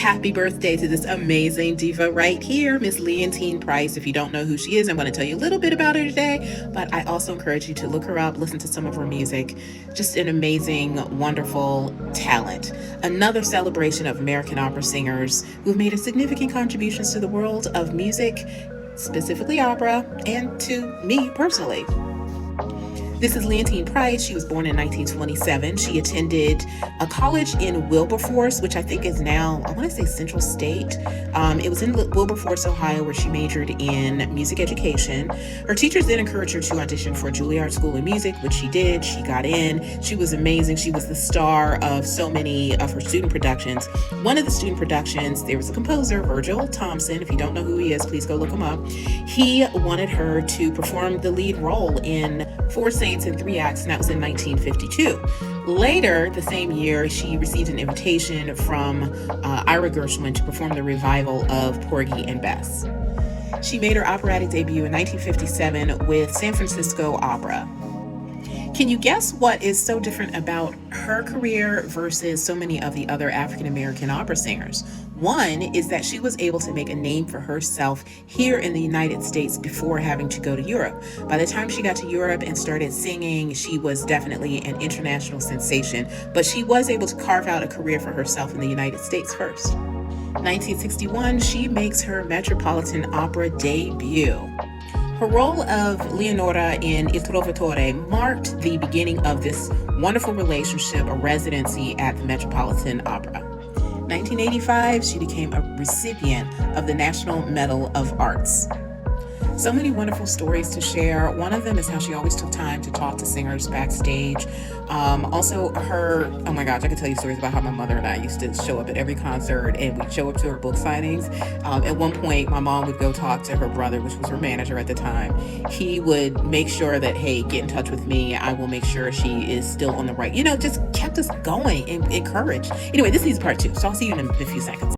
Happy birthday to this amazing diva right here, Miss Leontyne Price. If you don't know who she is, I'm going to tell you a little bit about her today, but I also encourage you to look her up, listen to some of her music. Just an amazing, wonderful talent. Another celebration of American opera singers who've made a significant contributions to the world of music, specifically opera, and to me personally. This is Leontyne Price. She was born in 1927. She attended a college in Wilberforce, which I think is now, I want to say Central State. It was in Wilberforce, Ohio, where she majored in music education. Her teachers then encouraged her to audition for Juilliard School of Music, which she did. She got in. She was amazing. She was the star of so many of her student productions. One of the student productions, there was a composer, Virgil Thompson. If you don't know who he is, please go look him up. He wanted her to perform the lead role in Four Saints and Three Acts, and that was in 1952. Later, the same year, she received an invitation from Ira Gershwin to perform the revival of Porgy and Bess. She made her operatic debut in 1957 with San Francisco Opera. Can you guess what is so different about her career versus so many of the other African American opera singers? One is that she was able to make a name for herself here in the United States before having to go to Europe. By the time she got to Europe and started singing, she was definitely an international sensation, but she was able to carve out a career for herself in the United States first. 1961, she makes her Metropolitan Opera debut. Her role of Leonora in Il Trovatore marked the beginning of this wonderful relationship, a residency at the Metropolitan Opera. 1985, she became a recipient of the National Medal of Arts. So many wonderful stories to share. One of them is how she always took time to talk to singers backstage. Also her, oh my gosh, I could tell you stories about how my mother and I used to show up at every concert and we'd show up to her book signings. At one point, my mom would go talk to her brother, which was her manager at the time. He would make sure that, hey, get in touch with me. I will make sure she is still on the right, just kept us going and encouraged. Anyway, this needs part two, so I'll see you in a few seconds.